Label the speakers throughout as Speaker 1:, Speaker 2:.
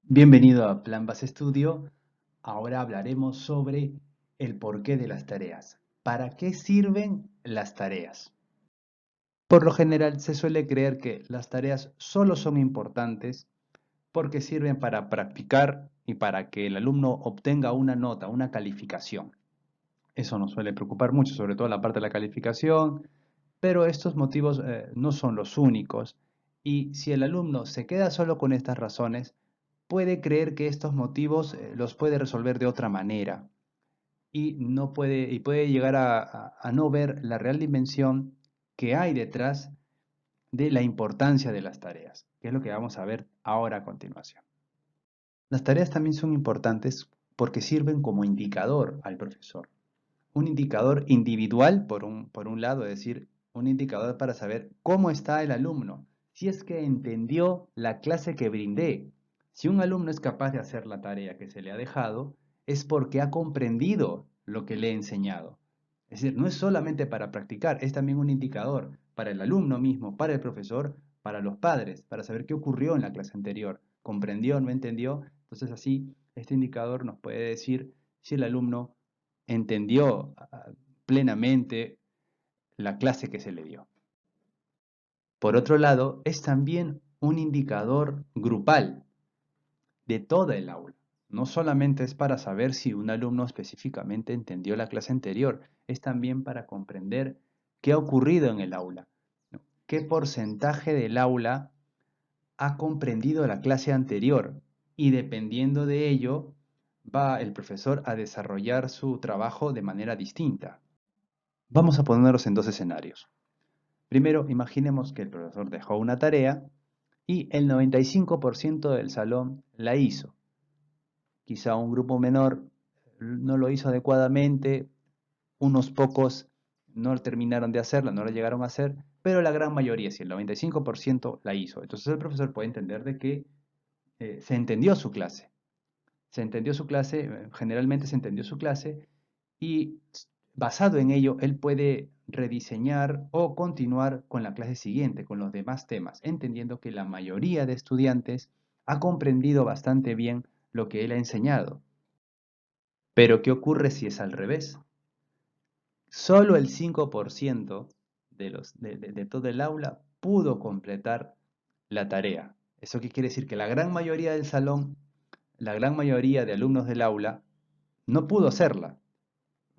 Speaker 1: Bienvenido a Plan Base Estudio. Ahora hablaremos sobre el porqué de las tareas. ¿Para qué sirven las tareas? Por lo general se suele creer que las tareas solo son importantes porque sirven para practicar y para que el alumno obtenga una nota, una calificación. Eso nos suele preocupar mucho, sobre todo la parte de la calificación, pero estos motivos no son los únicos. Y si el alumno se queda solo con estas razones, puede creer que estos motivos los puede resolver de otra manera y puede llegar a no ver la real dimensión que hay detrás de la importancia de las tareas, que es lo que vamos a ver ahora a continuación. Las tareas también son importantes porque sirven como indicador al profesor. Un indicador individual, por un lado, es decir, un indicador para saber cómo está el alumno, si es que entendió la clase que brindé. Si un alumno es capaz de hacer la tarea que se le ha dejado, es porque ha comprendido lo que le he enseñado. Es decir, no es solamente para practicar, es también un indicador para el alumno mismo, para el profesor, para los padres, para saber qué ocurrió en la clase anterior. ¿Comprendió, no entendió? Entonces así, este indicador nos puede decir si el alumno entendió plenamente la clase que se le dio. Por otro lado, es también un indicador grupal de toda el aula. No solamente es para saber si un alumno específicamente entendió la clase anterior, es también para comprender qué ha ocurrido en el aula, ¿no? ¿Qué porcentaje del aula ha comprendido la clase anterior? Y dependiendo de ello, va el profesor a desarrollar su trabajo de manera distinta. Vamos a ponernos en dos escenarios. Primero, imaginemos que el profesor dejó una tarea y el 95% del salón la hizo. Quizá un grupo menor no lo hizo adecuadamente, unos pocos no terminaron de hacerla, no la llegaron a hacer, pero la gran mayoría, si el 95% la hizo. Entonces el profesor puede entender de que se entendió su clase. Se entendió su clase, generalmente se entendió su clase y basado en ello, él puede rediseñar o continuar con la clase siguiente, con los demás temas, entendiendo que la mayoría de estudiantes ha comprendido bastante bien lo que él ha enseñado. Pero ¿qué ocurre si es al revés? Solo el 5% de todo el aula pudo completar la tarea. ¿Eso qué quiere decir? Que la gran mayoría del salón, la gran mayoría de alumnos del aula, no pudo hacerla.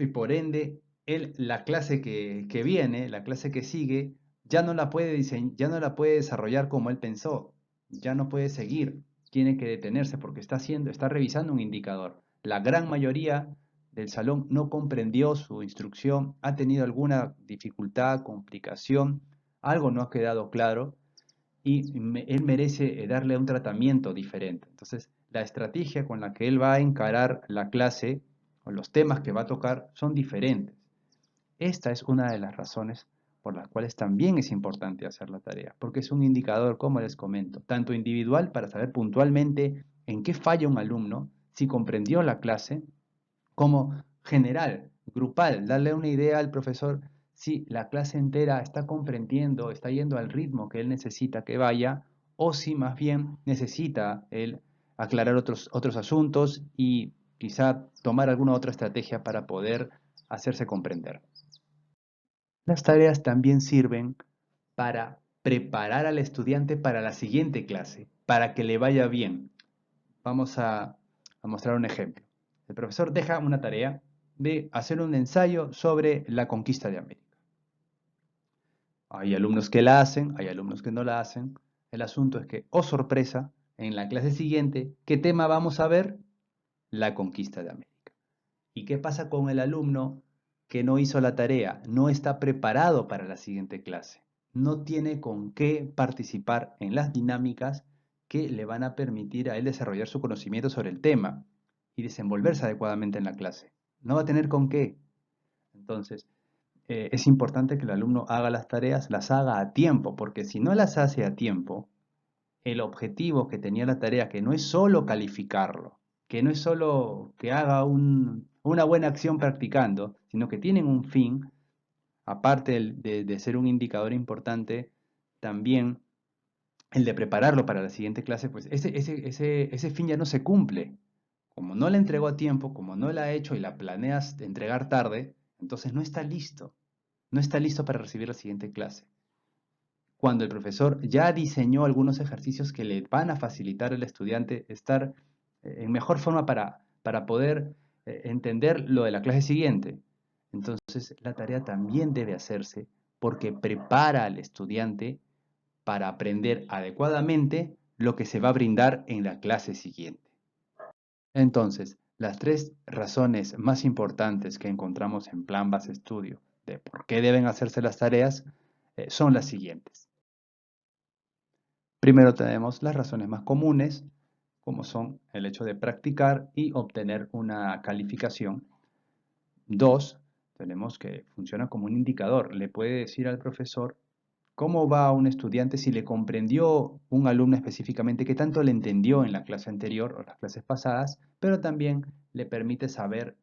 Speaker 1: Y por ende, él, la clase que viene, la clase que sigue, ya no la puede desarrollar como él pensó, ya no puede seguir, tiene que detenerse porque está revisando un indicador. La gran mayoría del salón no comprendió su instrucción, ha tenido alguna dificultad, complicación, algo no ha quedado claro y él merece darle un tratamiento diferente. Entonces, la estrategia con la que él va a encarar la clase o los temas que va a tocar son diferentes. Esta es una de las razones por las cuales también es importante hacer la tarea, porque es un indicador, como les comento, tanto individual para saber puntualmente en qué falla un alumno, si comprendió la clase, como general, grupal, darle una idea al profesor si la clase entera está comprendiendo, está yendo al ritmo que él necesita que vaya, o si más bien necesita él aclarar otros asuntos y quizá tomar alguna otra estrategia para poder hacerse comprender. Las tareas también sirven para preparar al estudiante para la siguiente clase, para que le vaya bien. Vamos a mostrar un ejemplo. El profesor deja una tarea de hacer un ensayo sobre la conquista de América. Hay alumnos que la hacen, hay alumnos que no la hacen. El asunto es que, oh sorpresa, en la clase siguiente, ¿qué tema vamos a ver? La conquista de América. ¿Y qué pasa con el alumno que no hizo la tarea? No está preparado para la siguiente clase. No tiene con qué participar en las dinámicas que le van a permitir a él desarrollar su conocimiento sobre el tema y desenvolverse adecuadamente en la clase. No va a tener con qué. Entonces, es importante que el alumno haga las tareas, las haga a tiempo, porque si no las hace a tiempo, el objetivo que tenía la tarea, que no es solo calificarlo, que no es solo que haga una buena acción practicando, sino que tienen un fin, aparte de ser un indicador importante, también el de prepararlo para la siguiente clase, pues ese fin ya no se cumple. Como no la entregó a tiempo, como no la ha hecho y la planeas entregar tarde, entonces no está listo. No está listo para recibir la siguiente clase. Cuando el profesor ya diseñó algunos ejercicios que le van a facilitar al estudiante estar en mejor forma para poder entender lo de la clase siguiente. Entonces, la tarea también debe hacerse porque prepara al estudiante para aprender adecuadamente lo que se va a brindar en la clase siguiente. Entonces, las tres razones más importantes que encontramos en Plan Base Estudio de por qué deben hacerse las tareas son las siguientes. Primero tenemos las razones más comunes, como son el hecho de practicar y obtener una calificación. Dos, tenemos que funciona como un indicador. Le puede decir al profesor cómo va un estudiante si le comprendió un alumno específicamente, qué tanto le entendió en la clase anterior o las clases pasadas, pero también le permite saber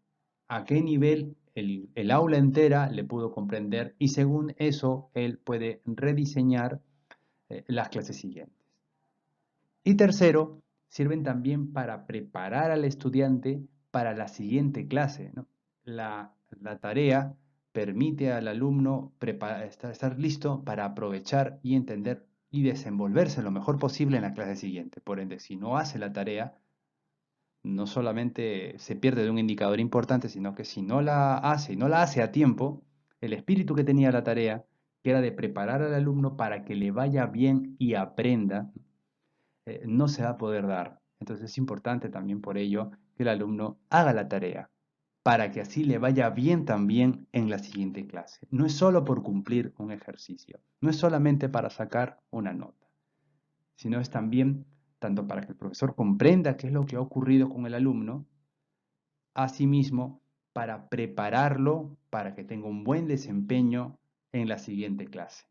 Speaker 1: a qué nivel el aula entera le pudo comprender y según eso él puede rediseñar las clases siguientes. Y tercero, sirven también para preparar al estudiante para la siguiente clase, ¿no? La tarea permite al alumno estar listo para aprovechar y entender y desenvolverse lo mejor posible en la clase siguiente. Por ende, si no hace la tarea, no solamente se pierde de un indicador importante, sino que si no la hace y no la hace a tiempo, el espíritu que tenía la tarea, que era de preparar al alumno para que le vaya bien y aprenda, no se va a poder dar. Entonces es importante también por ello que el alumno haga la tarea para que así le vaya bien también en la siguiente clase. No es solo por cumplir un ejercicio, no es solamente para sacar una nota, sino es también tanto para que el profesor comprenda qué es lo que ha ocurrido con el alumno, asimismo para prepararlo para que tenga un buen desempeño en la siguiente clase.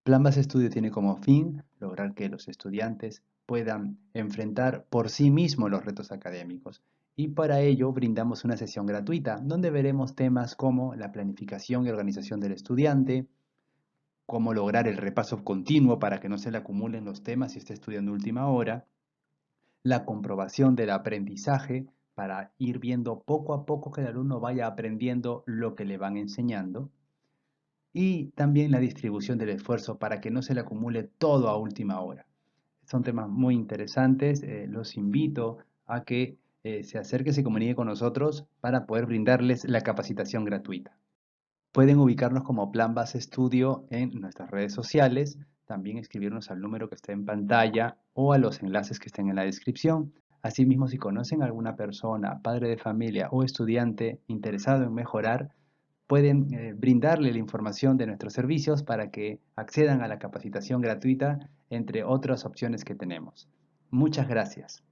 Speaker 1: Plan Base Estudio tiene como fin lograr que los estudiantes puedan enfrentar por sí mismos los retos académicos y para ello brindamos una sesión gratuita donde veremos temas como la planificación y organización del estudiante, cómo lograr el repaso continuo para que no se le acumulen los temas si está estudiando última hora, la comprobación del aprendizaje para ir viendo poco a poco que el alumno vaya aprendiendo lo que le van enseñando y también la distribución del esfuerzo para que no se le acumule todo a última hora. Son temas muy interesantes, los invito a que se acerque, se comunique con nosotros para poder brindarles la capacitación gratuita. Pueden ubicarnos como Plan Base Estudio en nuestras redes sociales, también escribirnos al número que está en pantalla o a los enlaces que estén en la descripción. Asimismo, si conocen a alguna persona, padre de familia o estudiante interesado en mejorar, pueden brindarle la información de nuestros servicios para que accedan a la capacitación gratuita, entre otras opciones que tenemos. Muchas gracias.